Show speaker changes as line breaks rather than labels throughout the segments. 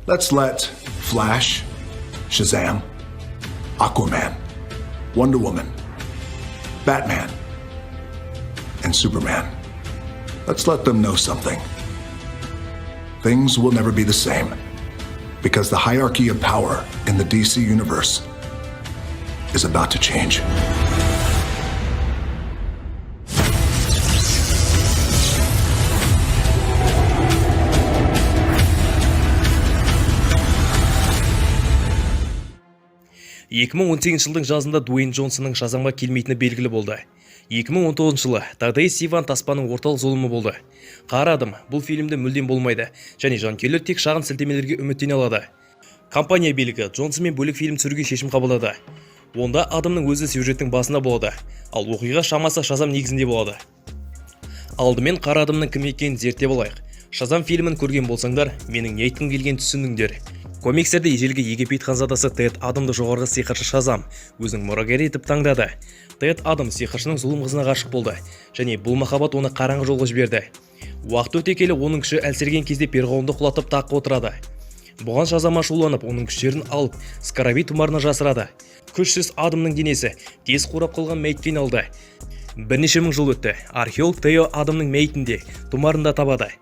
Let's let Flash, Shazam, Aquaman, Wonder Woman, Batman, and Superman. Let's let them know something. Things will never be the same because the hierarchy of power in the DC universe is about to change.
жылдың жазында Дуэйн Джонсонның Шазамға келмейтіні белгілі болды. 2019 жылы тағдайы Сиван таспаның орталық зұлымы болды. Қара адам бұл фильмде мүлдем болмайды, және жанкүйерлер тек шағын сілтемелерге үміттене алады. Компания билігі Джонсонмен бөлек фильм түсіруге шешім қабылдады. Онда адамның өзі сюжеттің басында болады, ал оқиға шамасы Шазам негізінде болады. Алдымен қара адамның кім екенін зерттеп алайық. Шазам фильмін көрген болсаңдар, менің не айтқым келгенін түсіндіңдер. Комикстерде ежелгі Египет ханзадасы Тед Адамды жоғарғы сиқыршы Шазам өзінің мұрагері етіп таңдады. Тед Адам сиқыршының зұлым қызына ғашық болды, және бұл махаббат оны қараңғы жолға жіберді. Уақыт өте келе оның күші әлсіреген кезде перғауынды құлатып таққа отырады. Бұған Шазам ашуланып, оның күштерін алып, Скарабей тұмарына жасырады. Күшсіз Адамның денесі тез қурап қалған мәйітпен алды. Бірнеше мың жыл өтті. Археолог Тео Адамның мәйітінде тұмарында табады.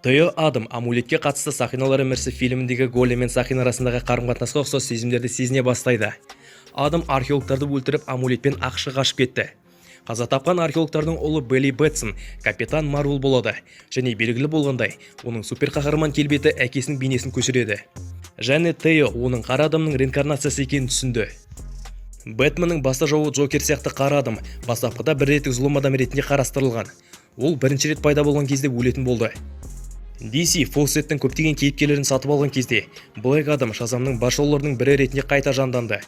Тео Адам амулетке қатысты Сақиналары Мірсі фильміндегі Голем мен Сақин арасындағы қарым-қатынасқа ұқсас сезімдерді сезіне бастайды. Адам археологтарды өлтіріп амулетпен ақшқа қашып кетті. Қаза тапқан археологтардың ұлы Белли Бэтсон Капитан Марвел болады, және белгілі болғандай, оның суперқаһарман келбеті әкесінің бейнесін көшіреді. Және Тео оның қара адамның реинкарнациясы екенін түсінді. Бэтменнің басты жауы Джокер сияқты қара адам бастапқыда бір реттік зұлым адам ретінде қарастырылған. Ол бірінші рет пайда болған кезде өлетін болды. DC Фолсеттің көптеген кейіпкерлерін сатып алған кезде Блэк Адам Шазамның басшыларының бірі ретінде қайта жанданды.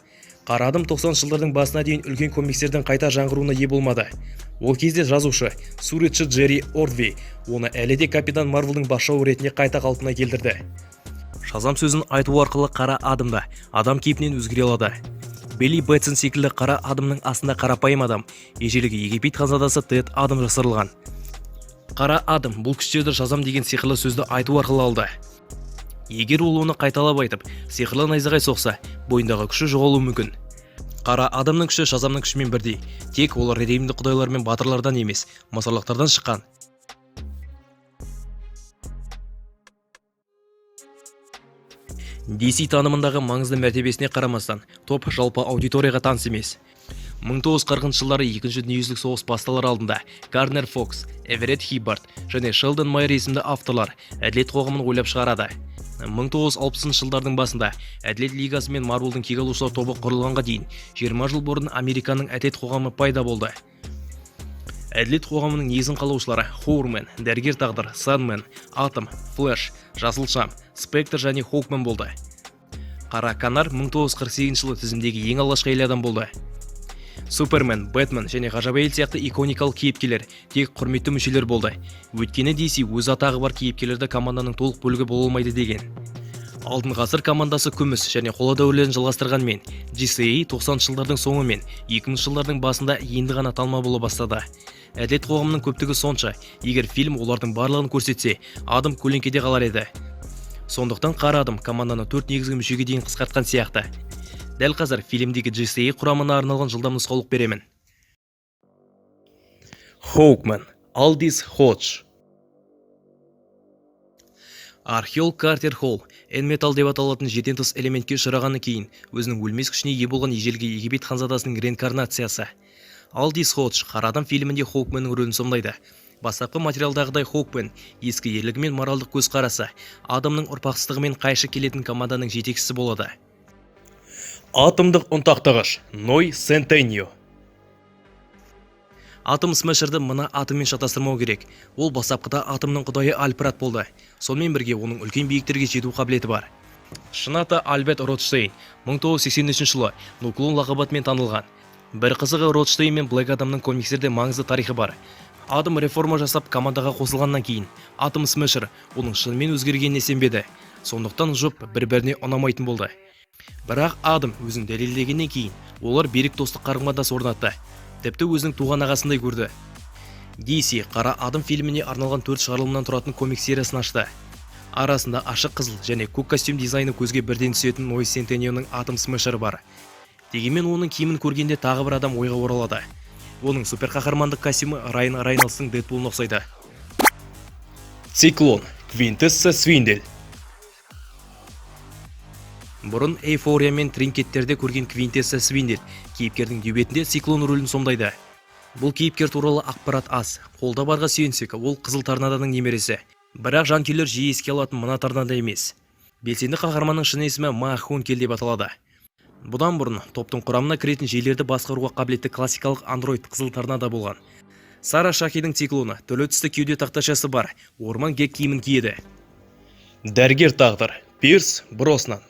Қара адам 90 жылдардың басына дейін үлкен комикстердің қайта жаңғыруына ие болмады. Ол кезде жазушы, суретші Джерри Ордвей оны әлі де Капитан Марвелдің басшысы ретінде қайта қалпына келтірді. Шазам сөзін айту арқылы қара адамда адам кейпінен өзгере алады. Белли Бэтсон секілді қара адамның астында қарапайым адам, ежелгі Египет ханзадасы Тед Адам жасырылған. Қара адам бұл күштерді Шазам деген сиқырлы сөзді айту арқылы алды. Егер ол оны қайталап айтып, сиқырлы найзағай соқса, бойындағы күші жоғалуы мүмкін. Қара адамның күші Шазамның күшімен бірдей, тек олар римді құдайлар мен батырлардан емес, мысырлықтардан шыққан. DC танымындағы маңызды мәртебесіне қарамастан, топ жалпы аудиторияға таныс емес. 1940 жылдары екінші дүниежүзілік соғыс басталар алдында Гарнер Фокс, Эверетт Хиббард және Шелдон Майер есімді авторлар әділет қоғамын ойлап шығарады. 1960 жылдардың басында әділет лигасы мен Марвелдің кек алушылар тобы құрылғанға дейін 20 жыл бұрын Американың әділет қоғамы пайда болды. Әділет қоғамының негізін қалаушылары Хоурмен, Дәрігер тағдыр, Сандмен, Атом, Флэш, Жасыл шам, Спектр және Хоукмен болды. Қара канар 1948 жылы тізімдегі ең алғашқы әйел адам болды. Супермен, Бэтмен және ғажап әйел сияқты иконикалық кейіпкерлер тек құрметті мүшелер болды. Өйткені DC өз атағы бар кейіпкерлерді команданың толық бөлігі бола алмайды деген. Алтын ғасыр командасы күміс және қола дәуірлерін жалғастырғанмен, DC 90 жылдардың соңы мен 2000 жылдардың басында енді ғана талма бола бастады. Әділет қоғамының көптігі сонша, егер фильм олардың барлығын көрсетсе, адам көлеңкеде қалар еді. Сондықтан қара адам команданы 4 негізгі мүшеге дейін қысқартқан сияқты. Дәл қазір фильмдегі GCA құрамына арналған жылдам нұсқаулық беремін. Хоукмен, Алдис Ходж. Археолог Картер Холл, N-металл деп аталатын жетен тыс элементке ұшырағаны кейін, өзінің өлмес күшіне ие болған ежелгі Египет ханзадасының реинкарнациясы. Алдис Ходж қара адам фильмінде Хоукменнің рөлін сомдайды. Бастапқы материалдағыдай Хоукмен ескі ерлігі мен моралдық көзқарасы, адамның ұрпақсыздығымен қайшы келетін команданың жетекшісі болады. Атомдық ұнтақтағыш Ной Сентеньо. Атом Смешерді мына атоммен шатастырмау керек. Ол бастапқыда атомның құдайы Альпрат болды. Сонымен бірге оның үлкен биіктерге жету қабілеті бар. Шын аты Альберт Ротштейн 1983 жылы Нуклон лақабатымен танылған. Бір қызығы Ротштейн мен Блэк Адамның комикстерде маңызды тарихы бар. Адам реформа жасап командаға қосылғаннан кейін Атом Смешер оның шынымен өзгергеніне сенбеді. Сондықтан жұп бір-біріне ұнамайтын болды. Бірақ Адам өзін дәлелдегеннен кейін олар берік достық қарым-қатынас орнатты. Тіпті өзінің туған ағасындай көрді. DC Қара Адам фильміне арналған 4 шығарылымнан тұратын комик сериясын ашты. Арасында ашық қызыл және көк костюм дизайны көзге бірден түсетін Ной Сентенионың Атом Смешері бар. Дегенмен оның киімін көргенде тағы бір адам ойға оралады. Оның суперқаһармандық костюмі Райан Рейнольдстың Дэдпулына ұқсайды. Циклон, Квинтесса Свиндель. Бұрын Эйфория мен Тринкеттерде көрген Квинтесса Свиндель кейіпкердің дебютінде Циклон рөлін сомдайды. Бұл кейіпкер туралы ақпарат аз. Қолда барға сүйенсек, ол Қызыл Торнадоның немересі. Бірақ жанкүйерлер жиі еске алатын мына торнадо емес. Белсенді қаһарманның шын есімі Ма Хункель деп аталады. Бұдан бұрын топтың құрамына кіретін жерлерді басқаруға қабілетті классикалық андроид Қызыл Торнадо болған. Сара Шахидің Циклоны төлі түсті кеуде тақташасы бар, орман гек киімін киеді. Дәрігер тағдыр Пирс Броснан.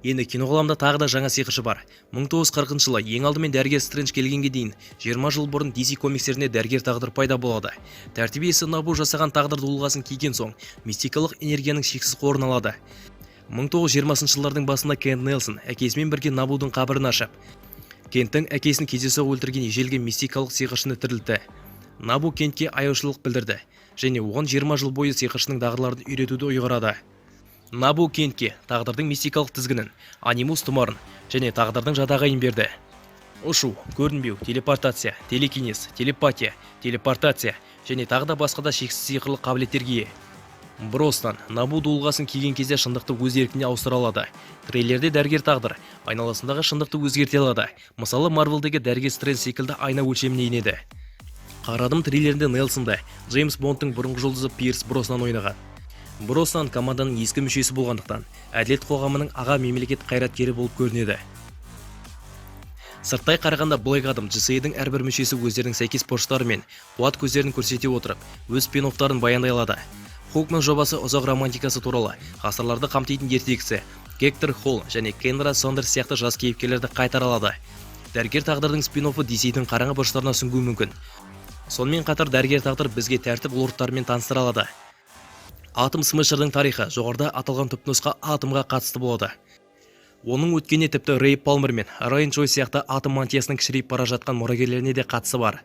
Енді киноғаламда тағы да жаңа сиқыршы бар. 1940 жылы ең алдымен дәрігер Стрэндж келгенге дейін 20 жыл бұрын DC комикстерінде дәрігер тағдыр пайда болады. Тәртіп иесі Набу жасаған тағдыр дулығасын киген соң мистикалық энергияның шексіз қорын алады. 1920 жылдардың басында Кент Нельсон әкесімен бірге Набудың қабірін ашып, Кенттің әкесін кездейсоқ өлтірген ежелгі мистикалық сиқыршыны тірілтті. Набу Кентке аяушылық білдірді және оған 20 жыл бойы сиқыршының дағдыларын үйретуді ұйғарады. Набу Кентке тағдырдың мистикалық тізгінін, анимус тұмарын және тағдырдың жадағайын берді. Ұшу, көрінбеу, телепортация, телекинез, телепатия, телепортация және тағы да басқа да шексіз сиқырлы қабілеттерге ие. Броснан Набу дулғасын киген кезде шындықты өз еркіне ауыстыра алады. Трейлерде дәрігер тағдыр айналасындағы шындықты өзгерте алады. Мысалы, Марвелдегі дәрігер Стрэндж секілді айна өлшеміне енеді. Қарадым трейлерінде Нельсонды Джеймс Бондтың бұрынғы жұлдызы Пирс Броснан ойнаған. Броснан команданың ескі мүшесі болғандықтан әділет қоғамының аға мемлекет қайраткері болып көрінеді. Сырттай қарағанда Блэк Адам JSA-дің әрбір мүшесі өздерінің сәйкес борыштары мен қуат көздерін көрсете отырып, өз спин-оффтарын баяндай алады. Хокман жобасы ұзақ романтикасы туралы, ғасырларды қамтитын ертегісі, Гектор Холл және Кенра Сондерс сияқты жас кейіпкерлерді қайтара алады. Дәрігер тағдырдың спин-оффы DC-дің қараңғы бұрыштарына сүңгуі мүмкін. Сонымен қатар дәрігер тағдыр бізге тәртіп лордтарымен таныстыра алады. Атом Смешердің тарихы жоғарыда аталған түпнұсқа атомға қатысты болады. Оның өткеніне тіпті Рэй Палмер мен Райан Джойс сияқты атом мантиясының кішірейіп бара жатқан мұрагерлеріне де қатысы бар.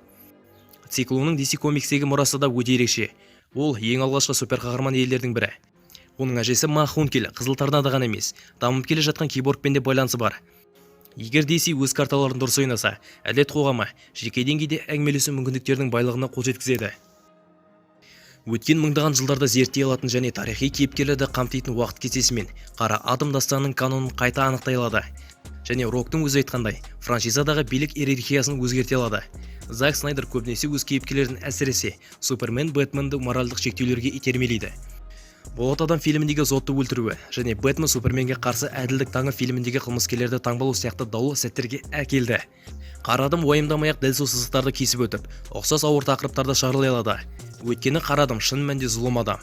Циклонның DC комикстегі мұрасы да өте ерекше. Ол ең алғашқы суперқаһарман әйелдердің бірі. Оның әжесі Ма Хункель Қызыл Торнадо ғана емес, дамып келе жатқан киборгпен де байланысы бар. Егер DC өз карталарын дұрыс ойнаса, әділет қоғамы жеке деңгейде әңгімелесу мүмкіндіктерінің байлығына қол жеткізеді. Өткен мыңдаған жылдарда зерттей алатын және тарихи кейіпкерлерді қамтитын уақыт кестесімен Қара Адам дастанының канонын қайта анықтай алады. Және Роктың өзі айтқандай, франшизадағы билік иерархиясын өзгерте алады. Зак Снайдер көбінесе өз кейіпкерлерін әсіресе Супермен, Бэтменді моральдық шектеулерге итермелейді. Болат Адам фильміндегі Зодты өлтіруі және Бэтмен Суперменге қарсы әділдік таңы фильміндегі қылмыскерлерді таңбалау сияқты даулы сәттерге әкелді. Қара Адам уайымдамай-ақ дәл сол сызықтарды кесіп өтіп, ұқсас ауыр тақырыптарды шарлай алады. Өйткені Қара Адам шын мәнінде зұлым адам.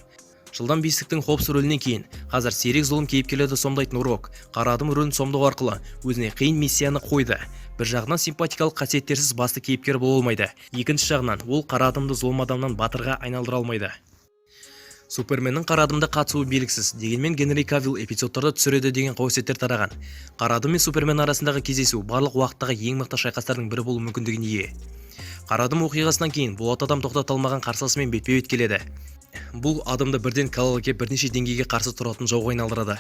Жылдан бестіктің Хопс рөлінен кейін қазір сирек зұлым кейіпкерлерді сомдайтын Рок Қара Адам рөлін сомдау арқылы өзіне қиын миссияны қойды. Бір жағынан симпатикалық қасиеттерсіз басты кейіпкер бола алмайды. Екінші жағынан ол Қара Адамды зұлым адамнан батырға айналдыра алмайды. Суперменнің Қара Адамда қатысуы белгісіз, дегенмен Генри Кавилл эпизодтарды түсіреді деген қауесеттер тараған. Қара Адам мен Супермен арасындағы кездесу барлық уақыттағы ең мықты шайқастардың бірі болу мүмкіндігіне ие. Қара Адам оқиғасынан кейін Болат Адам тоқтатылмаған қарсыласымен бетпе-бет келеді. Бұл адамды бірден қалалыке бірнеше деңгейге қарсы тұратын жауға айналдырады.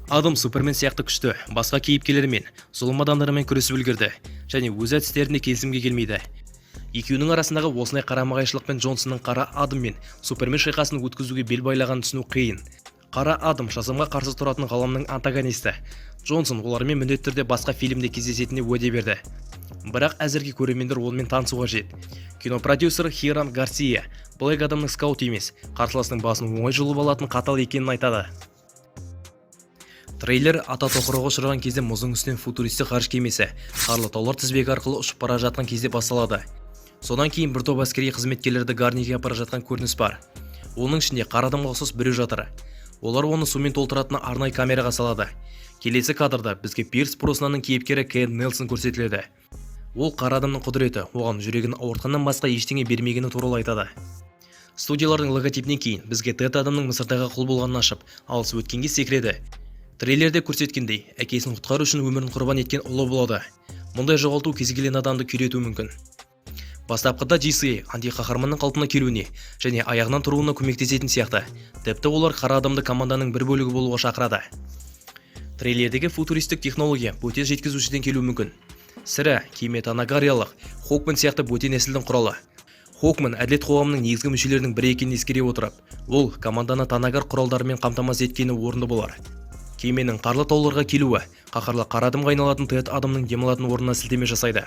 Адам Супермен сияқты күшті, басқа кейіпкерлермен, зұлым адамдармен күресіп үлгерді және өз әдістеріне келісімге келмейді. Екеуінің арасындағы осындай қарама-қайшылықпен Джонсонның Қара Адам мен Супермен шайқасын өткізуге бел байлағанын түсіну қиын. Қара Адам шазамға қарсы тұратын ғаламның антагонисті. Джонсон олармен міндетті түрде басқа фильмде кездесетініне уәде берді. Бірақ әзірге көрермендер онымен танысуға жет. Кинопродюсер Хиран Гарсия Блэк Адамның скаут емес, қарсыласының басын оңай жұлып алатын қатал екенін айтады. Трейлер ата тоқырауға ұшыраған кезде мұздың үстінен футуристік ғарыш кемесі қарлы таулар тізбегі арқылы ұшып бара жатқан кезде басталады. Содан кейін бір топ әскери қызметкерлерді Гарниге апара жатқан көрініс бар. Оның ішінде Қара Адамға ұқсас біреу жатыр. Олар оны сумен толтыратын арнайы камераға салады. Келесі кадрда бізге Пирс Броснанның кейіпкері Кент Нельсон көрсетіледі. Ол Қара Адамның құдіреті оған жүрегін ауыртқаннан басқа ештеңе бермегені туралы айтады. Студиялардың логотипінен кейін бізге Тед Адамның Мысырдағы құл болғанын ашып, алыс өткенге секіреді. Трейлерде көрсеткендей, әкесін құтқару үшін өмірін құрбан еткен ұлы болады. Мұндай жоғалту кез келген адамды күйретуі мүмкін. Бастапқыда DC антиқаһарманның қалпына келуіне және аяғынан тұруына көмектесетін сияқты, тіпті олар қара адамды команданың бір бөлігі болуға шақырады. Трейлердегі футуристік технология бөтен жеткізушіден келуі мүмкін. Сірә кеме танагариялық Хокман сияқты бөтен нәсілдің құралы. Хокман әділет қоғамының негізгі мүшелерінің бірі екенін ескере отырып, ол команданы танагар құралдарымен қамтамасыз еткені орынды болар. Кеменің қарлы тауларға келуі қаһарлы қара адамға айналатын Тед адамның демалатын орнына сілтеме жасайды.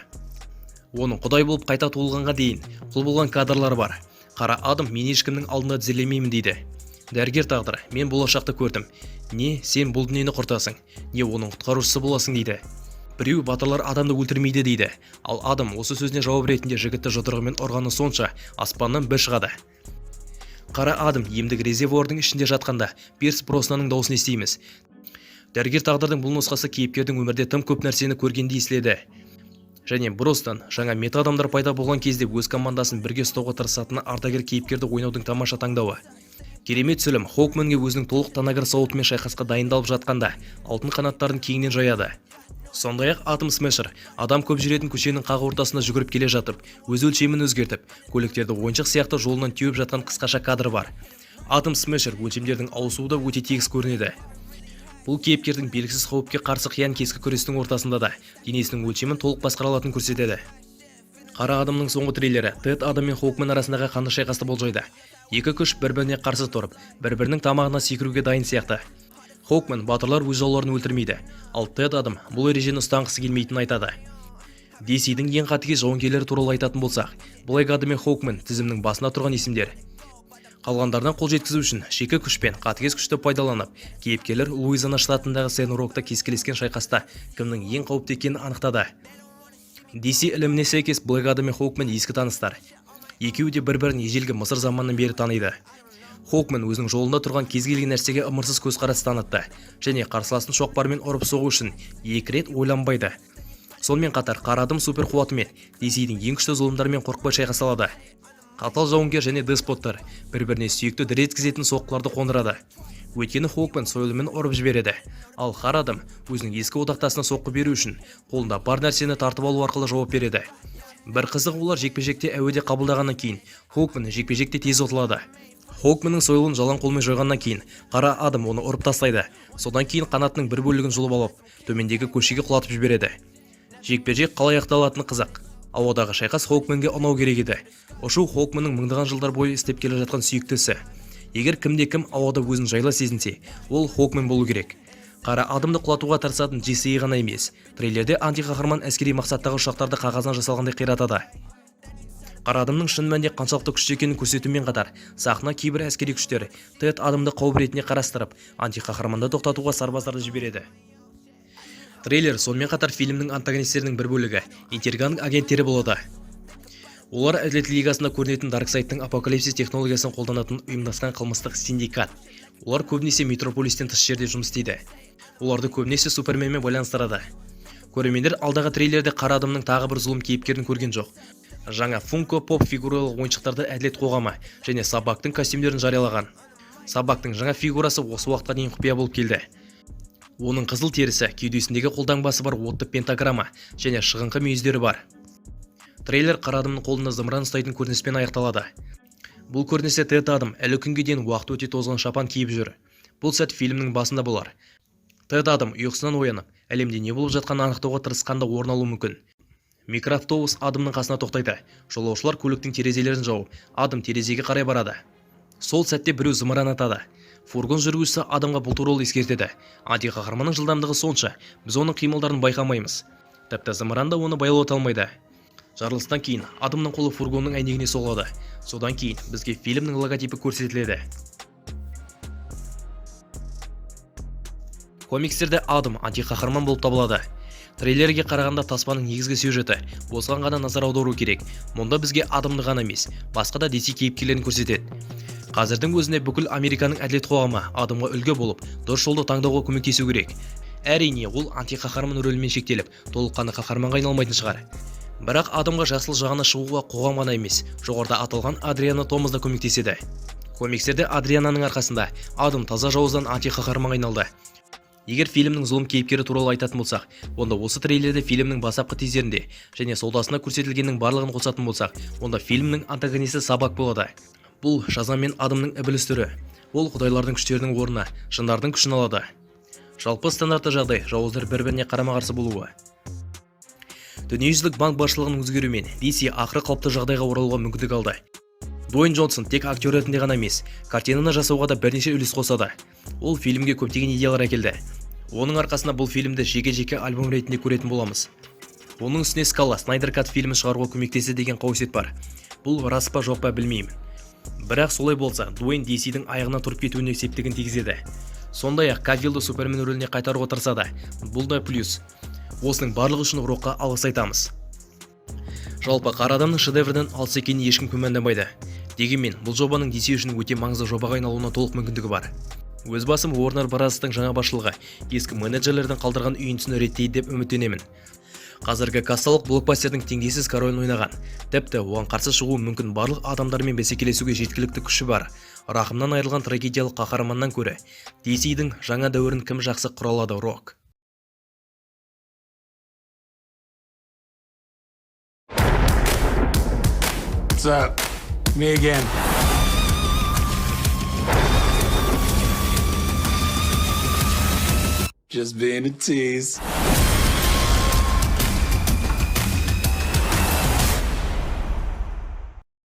Оның құдай болып қайта туылғанға дейін құл болған кадрлар бар. Қара адам мен ешкімнің алдында тізерлемеймін дейді. Дәрігер тағдыр, мен болашақты көрдім. Не сен бұл дүниені құртасың, не оның құтқарушысы боласың дейді. Біреу батырлар адамды өлтірмейді дейді. Ал адам осы сөзіне жауап ретінде жігітті жұдырығымен ұрғаны сонша аспаннан бір шығады. Қара адам емдік резервуардың ішінде жатқанда Пирс Броснаның дауысын естиміз. Дәрігер тағдырдың бұл нұсқасы кейіпкердің өмірде тым көп нәрсені көргендей естіледі. Және Броснан жаңа мета адамдар пайда болған кезде өз командасын бірге ұстауға тырысатыны ардагер кейіпкерді ойнаудың тамаша таңдауы. Керемет түсірілім Хокманге өзінің толық танагар сауытымен шайқасқа дайындалып жатқанда алтын қанаттарын кеңінен жаяды. Сондай-ақ Атом Смешер адам көп жүретін көшенің қақ ортасына жүгіріп келе жатып, өз өлшемін өзгертіп, көліктерді ойыншық сияқты жолынан теуіп жатқан қысқаша кадр бар. Атом Смешер өлшемдердің ауысуы да өте тегіс көрінеді. Бұл кейіпкердің белгісіз қауіпке қарсы қиян кескі күрестің ортасында да денесінің өлшемін толық басқара алатынын көрсетеді. Қара адамның соңғы трейлері Тед адам мен Хокман арасындағы қанды шайқасты болжайды. Екі күш бір-біріне қарсы тұрып, бір-бірінің тамағына секіруге дайын сияқты. Хокман батырлар өз жауларын өлтірмейді, ал Тед адам бұл ережені ұстанғысы келмейтінін айтады. DC-дің ең қатыгез жауынгерлері туралы айтатын болсақ, Блэк адам мен Хокман тізімнің басына тұрған есімдер. Қалғандардан қол жеткізу үшін шекі күш пен қатыгез күшті пайдаланып, кейіпкерлер Луизиана штатындағы Сен-Рокта кескілескен шайқаста кімнің ең қауіпті екенін анықтады. DC іліміне сәйкес Блэк адам мен Хокман ескі таныстар. Екеуі де бір-бірін ежелгі Мысыр заманынан бері таниды. Хокман өзінің жолында тұрған кез келген нәрсеге ымырсыз көзқарас танытты және қарсыласын шоқпармен ұрып соғу үшін екі рет ойланбайды. Сонымен қатар қара адам супер қуатымен DC-дің ең күшті зұлымдарымен қорықпай шайқаса алады. Қатал жауынгер және деспоттар бір-біріне сүйікті дір еткізетін соққыларды қондырады. Өйткені Хокман сойылымен ұрып жібереді, ал қара адам өзінің ескі одақтасына соққы беру үшін қолында бар нәрсені тартып алу арқылы жауап береді. Бір қызығы олар жекпе-жекте әуеде қабылдағаннан кейін Хокман жекпе-жекте тез ұтылады. Хокманның сойылын жалаң қолмен жойғаннан кейін қара адам оны ұрып тастайды. Содан кейін қанатының бір бөлігін жұлып алып, төмендегі көшеге құлатып жібереді. Жекпе-жек қалай аяқталатыны қызық. Ауадағы шайқас Хокманге ұнау керек еді. Ұшу Хокманның мыңдаған жылдар бойы істеп келе жатқан сүйіктісі. Егер кімде-кім ауада өзін жайла сезінсе, ол Хокман болу керек. Қара адамды құлатуға тырысатын DC ғана емес, трейлерде антиқаһарман әскери мақсаттағы ұшақтарды қағаздан жасалғандай қиратады. Қара адамның шын мәнінде қаншалықты күшті екенін көрсетумен қатар, сахна кейбір әскери күштер Тед адамды қауіп ретінде қарастырып, антиқаһарманды тоқтатуға сарбаздарды жібереді. Трейлер сонымен қатар фильмнің антагонистерінің бір бөлігі Интерганг агенттері болады. Олар әділет лигасында көрінетін Дарксайдтың апокалипсис технологиясын қолданатын ұйымдасқан қылмыстық синдикат. Олар көбінесе метрополистен тыс жерде жұмыс істейді. Оларды көбінесе Суперменмен байланыстырады. Көрермендер алдағы трейлерде қара адамның тағы бір зұлым кейіпкерін көрген жоқ. Жаңа Funko Pop фигуралық ойыншықтарды әділет қоғамы және Сабақтың костюмдерін жариялаған. Сабақтың жаңа фигурасы осы уақытқа дейін құпия болып келді. Оның қызыл терісі, кеудесіндегі қолтаңбасы бар отты пентаграмма және шығыңқы мүйіздері бар. Трейлер қара адамның қолында зымыран ұстайтын көрініспен аяқталады. Бұл көріністе Тед адам әлі күнге дейін уақыт өте тозған шапан киіп жүр. Бұл сәт фильмнің басында болар. Тед адам ұйқысынан оянып, әлемде не болып жатқанын анықтауға тырысқанда орын алуы мүмкін. Микроавтобус адамның қасына тоқтайды. Жолаушылар көліктің терезелерін жауып, адам терезеге қарай барады. Сол сәтте біреу зымыран атады. Фургон жүргізушісі адамға бұл туралы ескертеді. Антиқаһарманның жылдамдығы сонша, біз оның қимылдарын байқамаймыз. Тіпті зымыран да оны байлай алмайды. Жарылыстан кейін адамның қолы фургонның әйнегіне соғылады. Содан кейін бізге фильмнің логотипі көрсетіледі. Комикстерде адам антиқаһарман болып табылады. Трейлерге қарағанда таспаның негізгі сюжеті осыған ғана назар аудару керек. Мұнда бізге адамды ғана емес, басқа да DC кейіпкерлерін көрсетеді. Қазірдің өзінде бүкіл Американың әділет қоғамы адамға үлгі болып, дұрыс жолды таңдауға көмектесу керек. Әрине, ол антиқаһарман рөлімен шектеліп, толыққанды қаһарманға айналмайтын шығар. Бірақ адамға жақсыл жағына шығуға қоғам ғана емес, жоғарыда аталған Адриана Томас да көмектеседі. Комикстерде Адриананың арқасында адам таза жауыздан антиқаһарманға айналды. Егер фильмнің зұлым кейіпкері туралы айтатын болсақ, онда осы трейлерде фильмнің бастапқы тизерінде және саудасында көрсетілгеннің барлығын қосатын болсақ, онда фильмнің антагонисті Сабак болады. Бұл Шазам мен Адамның ібіліс түрі. Ол құдайлардың күштерінің орнына жындардың күшін алады. Жалпы стандартты жағдай жауыздар бір-біріне қарама-қарсы болуы. Дүниежүзілік банк басшылығының өзгеруімен DC ақыры қалыпты жағдайға оралуға мүмкіндік алды. Дуэйн Джонсон тек актер ретінде ғана емес, картинаны жасауға да бірнеше үлес қосады. Ол фильмге көптеген идеялар әкелді. Оның арқасында бұл фильмді жеке-жеке альбом ретінде көретін боламыз. Оның үстіне Скала Снайдер Кат фильмін шығаруға көмектесті деген қауесет бар. Бұл рас па жоқ па білмеймін. Бірақ солай болса, Дуэйн DC-дің аяғына тұрып кетуіне септігін тигізеді. Сондай-ақ Кавиллді Супермен рөліне қайтаруға тырысады. Бұл да плюс. Осының барлығы үшін Рокқа алғыс айтамыз. Жалпы Қара Адамның шедеврден алыс екеніне ешкім күмәнданбайды. Дегенмен, бұл жобаның DC үшін өте маңызды жобаға айналуына толық мүмкіндігі бар. Өз басым Warner Bros.'тың жаңа басшылығы ескі менеджерлердің қалдырған үйіндісін реттейді деп үміттенемін. Қазіргі кассалық блокбастердің теңдессіз королін ойнаған, тіпті оған қарсы шығуы мүмкін барлық адамдармен бәсекелесуге жеткілікті күші бар. Рахымнан айырылған трагедиялық қаһарманнан көрі DC-дің жаңа дәуірін кім жақсы құра алады, Рок?
What's up? Me again. Just being a tease.